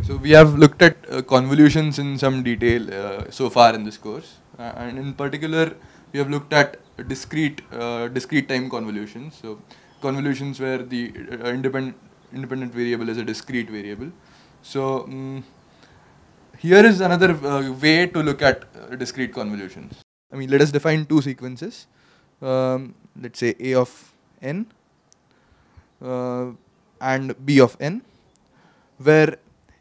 So we have looked at convolutions in some detail so far in this course, and in particular, we have looked at discrete time convolutions. So convolutions where the independent variable is a discrete variable. So here is another way to look at discrete convolutions. I mean, let us define two sequences. Let's say A of n and B of n, where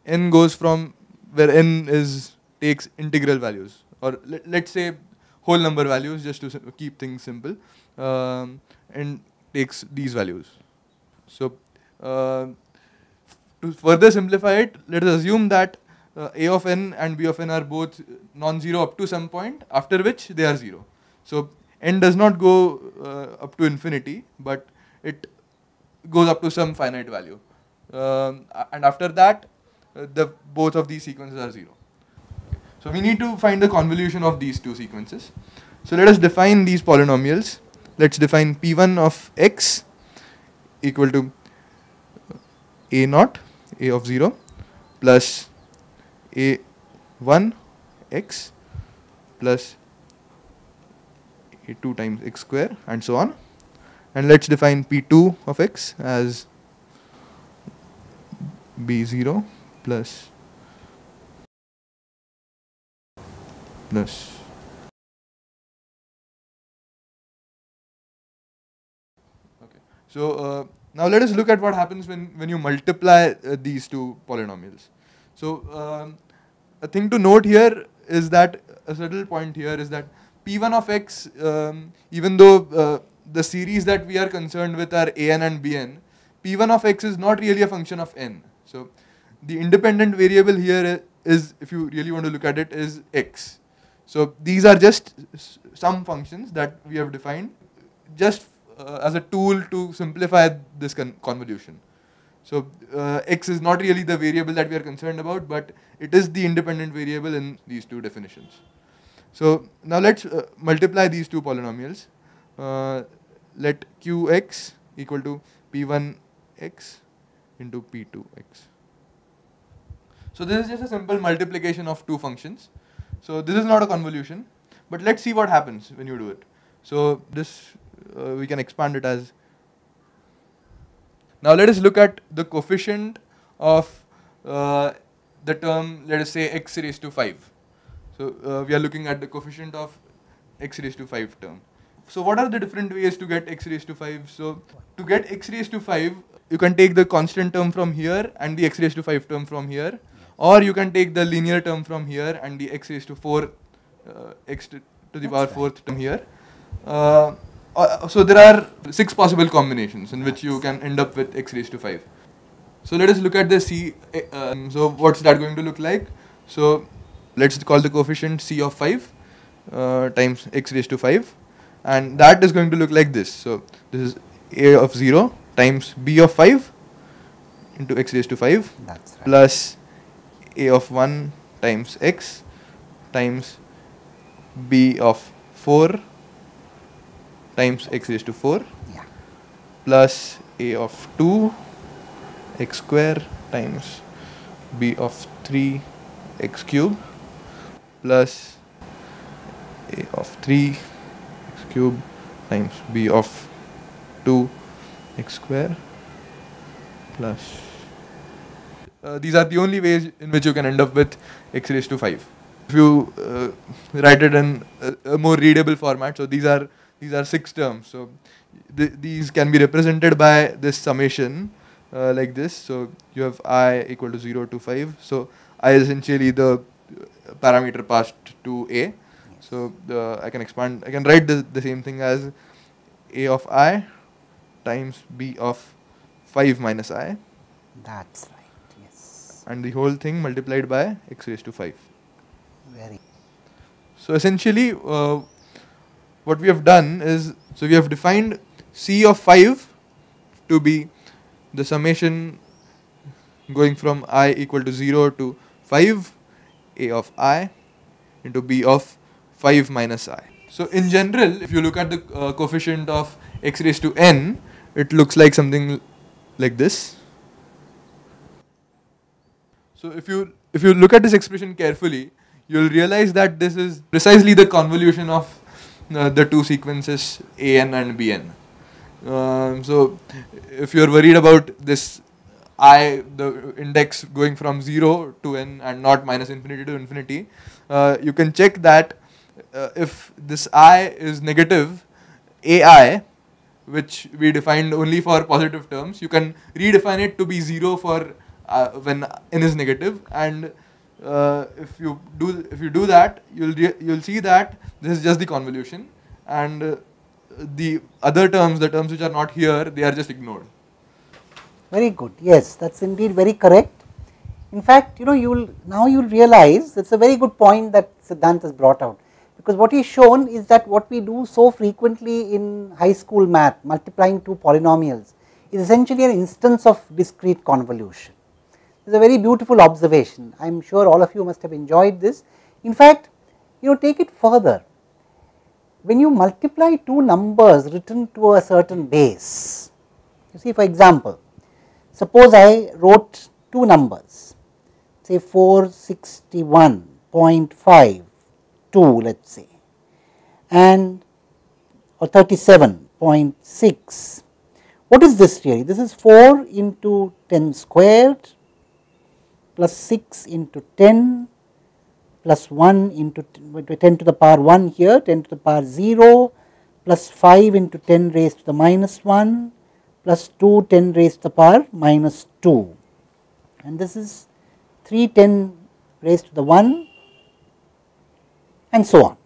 n goes from where n is takes integral values, or let's say whole number values, just to keep things simple, and takes these values. So to further simplify it, let us assume that A of n and B of n are both non-zero up to some point, after which they are zero. So n does not go up to infinity, but it goes up to some finite value. And after that, the both of these sequences are zero. So we need to find the convolution of these two sequences. So let us define these polynomials. Let's define P1 of x equal to A naught, A of 0, plus A1 x plus A2 times x square, and so on. And let's define P2 of x as B0 plus plus. Okay. So now let us look at what happens when you multiply these two polynomials. So a thing to note here is that a subtle point here is that P1 of x, even though the series that we are concerned with are an and bn, P1 of x is not really a function of n. So the independent variable here is, if you really want to look at it, is x. So these are just some functions that we have defined just as a tool to simplify this convolution. So x is not really the variable that we are concerned about, but it is the independent variable in these two definitions. So now let's multiply these two polynomials. Let qx equal to p1x into p2x. So this is just a simple multiplication of two functions. So this is not a convolution, but let's see what happens when you do it. So this we can expand it as. Now let us look at the coefficient of the term, let us say x raised to 5. So we are looking at the coefficient of x raised to 5 term. So what are the different ways to get x raised to 5? So to get x raised to 5, you can take the constant term from here and the x raised to 5 term from here, or you can take the linear term from here and the x raised to 4 x to the power 4th term here. So there are 6 possible combinations in which you can end up with x raised to 5. So let us look at the c. So what's that going to look like? So let's call the coefficient c of 5 times x raised to 5, and that is going to look like this. So this is a of 0 times b of 5 into x raised to 5, that's right, plus a of 1 times x times b of 4 times x raised to 4, yeah, plus a of 2 x square times b of 3 x cube, plus a of 3 x cube times b of 2 x square, plus these are the only ways in which you can end up with x raised to 5. If you write it in a more readable format, so these are 6 terms. So these can be represented by this summation like this. So you have I equal to 0 to 5. So I is essentially the parameter passed to A. yes. So I can expand. I can write the same thing as A of I times B of 5 minus I, That's right, yes. and the whole thing multiplied by x raised to 5. Very. So essentially, what we have done is, so we have defined C of 5 to be the summation going from I equal to 0 to 5, A of I into B of 5 minus I. So in general, if you look at the coefficient of x raised to n, it looks like something like this. So if you look at this expression carefully, you'll realize that this is precisely the convolution of the two sequences an and bn. So if you're worried about this the index going from 0 to n and not minus infinity to infinity, you can check that if this I is negative, ai, which we defined only for positive terms, you can redefine it to be 0 for when n is negative, and if you do that, you'll see that this is just the convolution, and the other terms, the terms which are not here, they are just ignored. Very good. Yes, that's indeed very correct. In fact, you will realize that's a very good point that Siddhant has brought out, because what he's shown is that what we do so frequently in high school math, multiplying two polynomials, is essentially an instance of discrete convolution. It's a very beautiful observation. I am sure all of you must have enjoyed this. In fact, take it further. When you multiply two numbers written to a certain base, you see, for example, suppose I wrote two numbers, say 461.52, let us say, and or 37.6. What is this really? This is 4 into 10 squared plus 6 into 10 plus 1 into 10 to the power 1 here, 10 to the power 0, plus 5 into 10 raised to the minus 1, plus 2 10 raised to the power minus 2, and this is 3 10 raised to the 1, and so on.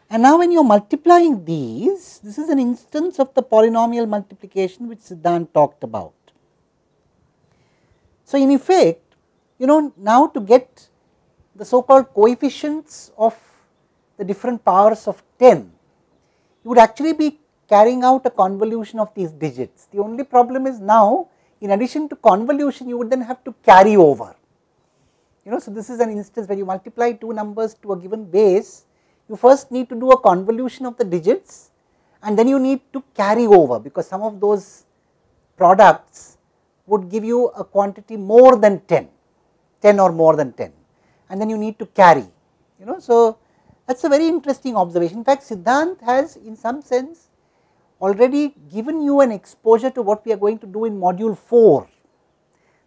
And now when you are multiplying these, this is an instance of the polynomial multiplication which Siddhant talked about. So in effect, now to get the so called coefficients of the different powers of 10, you would actually be carrying out a convolution of these digits. The only problem is now, in addition to convolution, you would then have to carry over. So this is an instance where you multiply two numbers to a given base, you first need to do a convolution of the digits, and then you need to carry over, because some of those products would give you a quantity more than 10 or more than 10, and then you need to carry. So that's a very interesting observation. In fact, Siddhant has in some sense already given you an exposure to what we are going to do in module 4.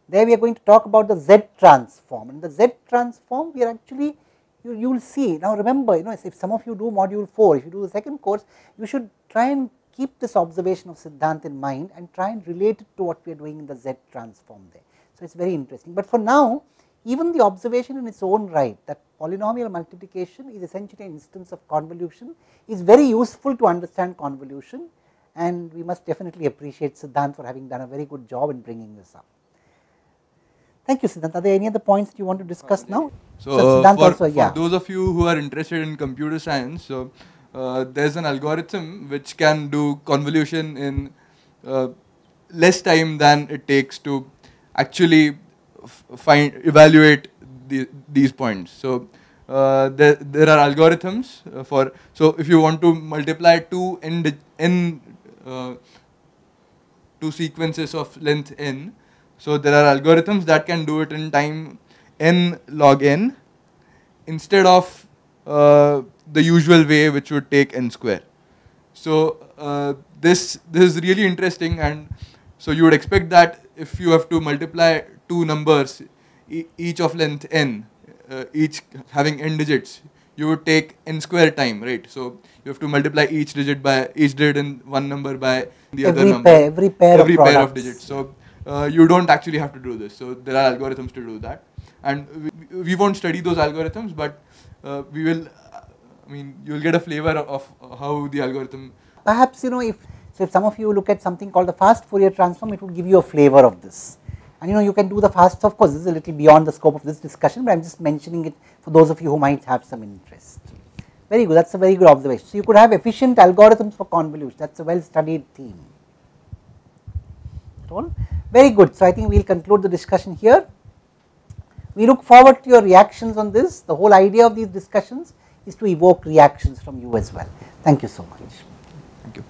There we are going to talk about the Z transform, and the Z transform we are actually, you will see. Now remember, if some of you do module 4, if you do the second course, you should try and keep this observation of Siddhant in mind and try and relate it to what we are doing in the Z transform there. So it's very interesting, but for now, even the observation in its own right that polynomial multiplication is essentially an instance of convolution is very useful to understand convolution, and we must definitely appreciate Siddhant for having done a very good job in bringing this up. Thank you, Siddhant. Are there any other points that you want to discuss now? So for those of you who are interested in computer science, so there's an algorithm which can do convolution in less time than it takes to actually evaluate these points. So there are algorithms for, so if you want to multiply two two sequences of length n, so there are algorithms that can do it in time n log n instead of the usual way, which would take n square. So this is really interesting, and so you would expect that if you have to multiply two numbers, each of length n, each having n digits, you would take n square time, right? So you have to multiply each digit in one number by the other number. Every pair of digits. So you don't actually have to do this. So there are algorithms to do that, and we won't study those algorithms, but we will. I mean, you will get a flavor of how the algorithm. Perhaps if some of you look at something called the fast Fourier transform, it would give you a flavor of this. And you can do the fast. Of course, this is a little beyond the scope of this discussion, but I am just mentioning it for those of you who might have some interest. Very good. That's a very good observation. So you could have efficient algorithms for convolution. That's a well studied theme. Very good. So I think we will conclude the discussion here. We look forward to your reactions on this. The whole idea of these discussions is to evoke reactions from you as well. Thank you so much. Thank you.